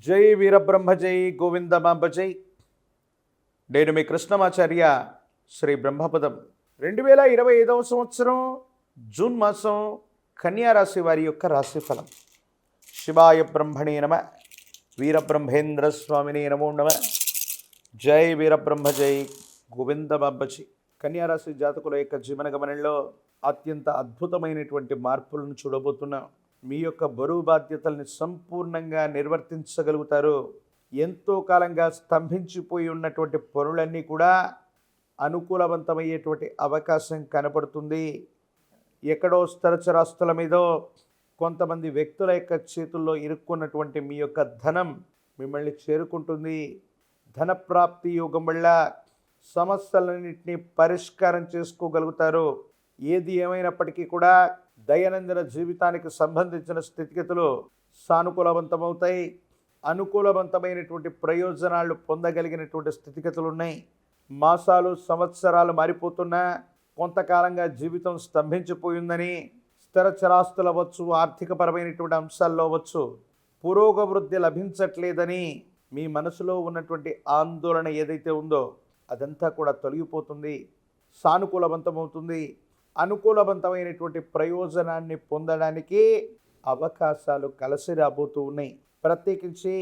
జై వీరబ్రహ్మ జై గోవిందమాంబ జై. నేను మీ కృష్ణమాచార్య శ్రీ బ్రహ్మపదం. 2025 సంవత్సరం జూన్ మాసం కన్యారాశి వారి యొక్క రాశిఫలం. శివాయ బ్రహ్మణే నమ, వీరబ్రహ్మేంద్ర స్వామినే నమో నమ. జై వీరబ్రహ్మ జై గోవిందమాంబ జై. కన్యారాశి జాతకుల యొక్క జీవన గమనంలో అత్యంత అద్భుతమైనటువంటి మార్పులను చూడబోతున్నాం. మీ యొక్క బరువు బాధ్యతల్ని సంపూర్ణంగా నిర్వర్తించగలుగుతారు. ఎంతో కాలంగా స్తంభించిపోయి ఉన్నటువంటి పనులన్నీ కూడా అనుకూలవంతమయ్యేటువంటి అవకాశం కనపడుతుంది. ఎక్కడో స్థిరచరాస్తుల మీదో కొంతమంది వ్యక్తుల యొక్క చేతుల్లో ఇరుక్కున్నటువంటి మీ యొక్క ధనం మిమ్మల్ని చేరుకుంటుంది. ధనప్రాప్తి యోగం వల్ల సమస్యలన్నింటినీ పరిష్కారం చేసుకోగలుగుతారు. ఏది ఏమైనప్పటికీ కూడా దైనందిన జీవితానికి సంబంధించిన స్థితిగతులు సానుకూలవంతమవుతాయి. అనుకూలవంతమైనటువంటి ప్రయోజనాలు పొందగలిగినటువంటి స్థితిగతులు ఉన్నాయి. మాసాలు సంవత్సరాలు మారిపోతున్నా కొంతకాలంగా జీవితం స్తంభించిపోయిందని, స్థిరచరాస్తులు అవ్వచ్చు, ఆర్థికపరమైనటువంటి అంశాల్లో అవ్వచ్చు, పురోగవృద్ధి లభించట్లేదని మీ మనసులో ఉన్నటువంటి ఆందోళన ఏదైతే ఉందో అదంతా కూడా తొలగిపోతుంది, సానుకూలవంతమవుతుంది. అనుకూలవంతమైనటువంటి ప్రయోజనాన్ని పొందడానికి అవకాశాలు కలిసి రాబోతూ ఉన్నాయి. ప్రత్యేకించి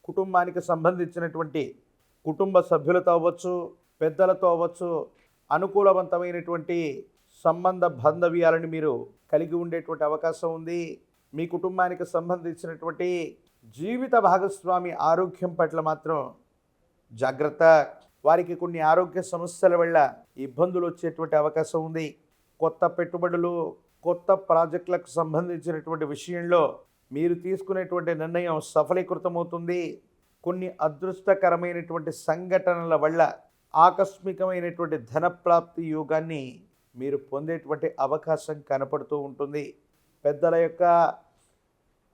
కుటుంబానికి సంబంధించినటువంటి కుటుంబ సభ్యులతో అవ్వచ్చు, పెద్దలతో అవ్వచ్చు, అనుకూలవంతమైనటువంటి సంబంధ బాంధవ్యాలను మీరు కలిగి ఉండేటువంటి అవకాశం ఉంది. మీ కుటుంబానికి సంబంధించినటువంటి జీవిత భాగస్వామి ఆరోగ్యం పట్ల మాత్రం జాగ్రత్త. వారికి కొన్ని ఆరోగ్య సమస్యల వల్ల ఇబ్బందులు వచ్చేటువంటి అవకాశం ఉంది. కొత్త పెట్టుబడులు, కొత్త ప్రాజెక్టులకు సంబంధించినటువంటి విషయంలో మీరు తీసుకునేటువంటి నిర్ణయం సఫలీకృతమవుతుంది. కొన్ని అదృష్టకరమైనటువంటి సంఘటనల వల్ల ఆకస్మికమైనటువంటి ధనప్రాప్తి యోగాన్ని మీరు పొందేటువంటి అవకాశం కనపడుతూ ఉంటుంది. పెద్దల యొక్క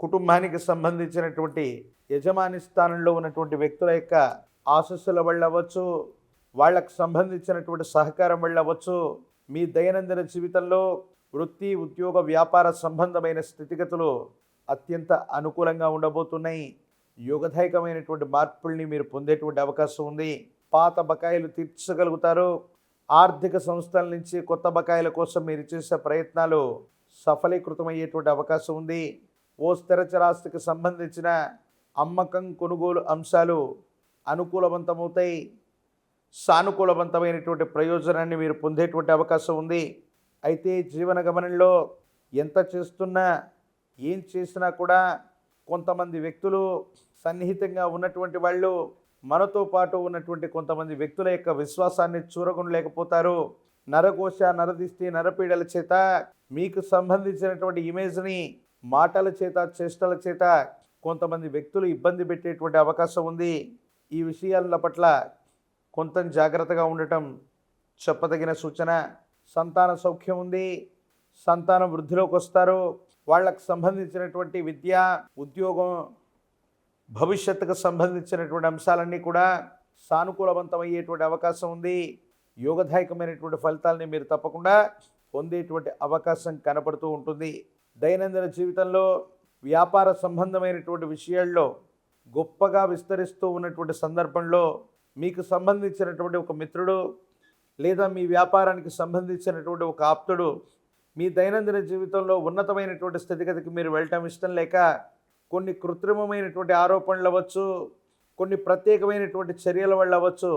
కుటుంబానికి సంబంధించినటువంటి యజమాని స్థానంలో ఉన్నటువంటి వ్యక్తుల యొక్క ఆశస్సుల వల్ల అవ్వచ్చు, వాళ్ళకు సంబంధించినటువంటి సహకారం వల్ల అవ్వచ్చు, మీ దైనందిన జీవితంలో వృత్తి, ఉద్యోగ, వ్యాపార సంబంధమైన స్థితిగతులు అత్యంత అనుకూలంగా ఉండబోతున్నాయి. యోగదాయకమైనటువంటి మార్పుల్ని మీరు పొందేటువంటి అవకాశం ఉంది. పాత బకాయిలు తీర్చగలుగుతారు. ఆర్థిక సంస్థల నుంచి కొత్త బకాయిల కోసం మీరు చేసే ప్రయత్నాలు సఫలీకృతమయ్యేటువంటి అవకాశం ఉంది. ఓ స్థిరచరాస్తికి సంబంధించిన అమ్మకం, కొనుగోలు అంశాలు అనుకూలవంతమవుతాయి. సానుకూలవంతమైనటువంటి ప్రయోజనాన్ని మీరు పొందేటువంటి అవకాశం ఉంది. అయితే జీవన గమనంలో ఎంత చేస్తున్నా, ఏం చేసినా కూడా కొంతమంది వ్యక్తులు, సన్నిహితంగా ఉన్నటువంటి వాళ్ళు, మనతో పాటు ఉన్నటువంటి కొంతమంది వ్యక్తుల యొక్క విశ్వాసాన్ని చూరగొనలేకపోతారు. నరఘోష, నరదిష్టి, నరపీడల చేత మీకు సంబంధించినటువంటి ఇమేజ్ని మాటల చేత, చేష్టల చేత కొంతమంది వ్యక్తులు ఇబ్బంది పెట్టేటువంటి అవకాశం ఉంది. ఈ విషయాల పట్ల కొంత జాగ్రత్తగా ఉండటం చెప్పదగిన సూచన. సంతాన సౌఖ్యం ఉంది. సంతానం వృద్ధిలోకి వస్తారు. వాళ్ళకు సంబంధించినటువంటి విద్య, ఉద్యోగం, భవిష్యత్తుకు సంబంధించినటువంటి అంశాలన్నీ కూడా సానుకూలవంతమయ్యేటువంటి అవకాశం ఉంది. యోగదాయకమైనటువంటి ఫలితాలని మీరు తప్పకుండా పొందేటువంటి అవకాశం కనపడుతూ ఉంటుంది. దైనందిన జీవితంలో వ్యాపార సంబంధమైనటువంటి విషయాల్లో గొప్పగా విస్తరిస్తూ ఉన్నటువంటి సందర్భంలో మీకు సంబంధించినటువంటి ఒక మిత్రుడు లేదా మీ వ్యాపారానికి సంబంధించినటువంటి ఒక ఆప్తుడు మీ దైనందిన జీవితంలో ఉన్నతమైనటువంటి స్థితిగతికి మీరు వెళ్ళటం ఇష్టం లేక కొన్ని కృత్రిమమైనటువంటి ఆరోపణలు అవ్వచ్చు, కొన్ని ప్రత్యేకమైనటువంటి చర్యల వల్ల అవ్వచ్చు,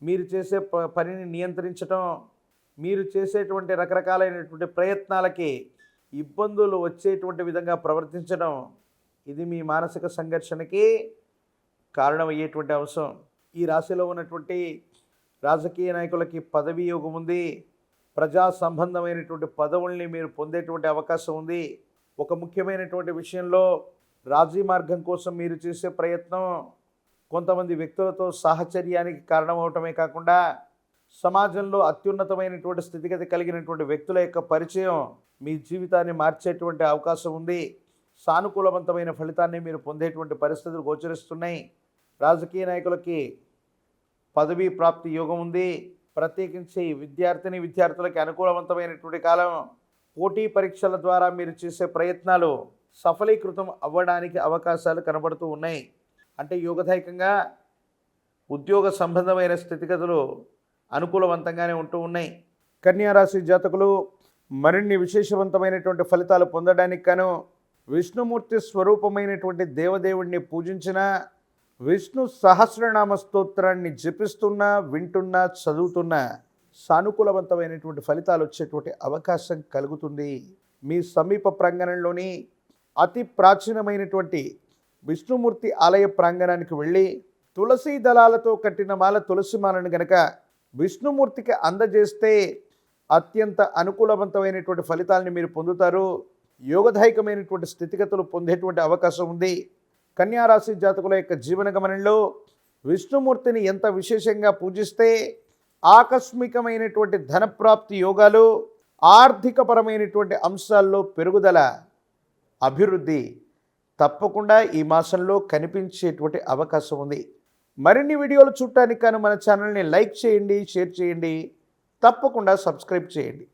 మీరు చేసే పనిని నియంత్రించటం, మీరు చేసేటువంటి రకరకాలైనటువంటి ప్రయత్నాలకి ఇబ్బందులు వచ్చేటువంటి విధంగా ప్రవర్తించడం, ఇది మీ మానసిక సంఘర్షణకి కారణమయ్యేటువంటి అంశం. ఈ రాశిలో ఉన్నటువంటి రాజకీయ నాయకులకి పదవీ యోగం ఉంది. ప్రజా సంబంధమైనటువంటి పదవుల్ని మీరు పొందేటువంటి అవకాశం ఉంది. ఒక ముఖ్యమైనటువంటి విషయంలో రాజీ మార్గం కోసం మీరు చేసే ప్రయత్నం కొంతమంది వ్యక్తులతో సాహచర్యానికి కారణమవటమే కాకుండా సమాజంలో అత్యున్నతమైనటువంటి స్థితిగతి కలిగినటువంటి వ్యక్తుల యొక్క పరిచయం మీ జీవితాన్ని మార్చేటువంటి అవకాశం ఉంది. సానుకూలవంతమైన ఫలితాన్ని మీరు పొందేటువంటి పరిస్థితులు గోచరిస్తున్నాయి. రాజకీయ నాయకులకి పదవీ ప్రాప్తి యోగం ఉంది. ప్రత్యేకించి విద్యార్థులకి అనుకూలవంతమైనటువంటి కాలం. పోటీ పరీక్షల ద్వారా మీరు చేసే ప్రయత్నాలు సఫలీకృతం అవ్వడానికి అవకాశాలు కనబడుతూ ఉన్నాయి. అంటే యోగదాయకంగా ఉద్యోగ సంబంధమైన స్థితిగతులు అనుకూలవంతంగానే ఉంటూ ఉన్నాయి. కన్యా రాశి జాతకులు మరిన్ని విశేషవంతమైనటువంటి ఫలితాలు పొందడానికి గాను విష్ణుమూర్తి స్వరూపమైనటువంటి దేవదేవుడిని పూజించిన, విష్ణు సహస్రనామ స్తోత్రాన్ని జపిస్తున్నా, వింటున్నా, చదువుతున్నా సానుకూలవంతమైనటువంటి ఫలితాలు వచ్చేటువంటి అవకాశం కలుగుతుంది. మీ సమీప ప్రాంగణంలోని అతి ప్రాచీనమైనటువంటి విష్ణుమూర్తి ఆలయ ప్రాంగణానికి వెళ్ళి తులసి దళాలతో కట్టిన మాల, తులసి మాలను గనక విష్ణుమూర్తికి అందజేస్తే అత్యంత అనుకూలవంతమైనటువంటి ఫలితాలని మీరు పొందుతారు. యోగదాయకమైనటువంటి స్థితిగతులు పొందేటువంటి అవకాశం ఉంది. కన్యా రాశి జాతకుల యొక్క జీవన గమనంలో విష్ణుమూర్తిని ఎంత విశేషంగా పూజిస్తే ఆకస్మికమైనటువంటి ధనప్రాప్తి యోగాలు, ఆర్థికపరమైనటువంటి అంశాల్లో పెరుగుదల, అభివృద్ధి తప్పకుండా ఈ మాసంలో కనిపించేటువంటి అవకాశం ఉంది. మరిన్ని వీడియోలు చూడటానికి కానీ మన ఛానల్ని లైక్ చేయండి, షేర్ చేయండి, తప్పకుండా సబ్స్క్రైబ్ చేయండి.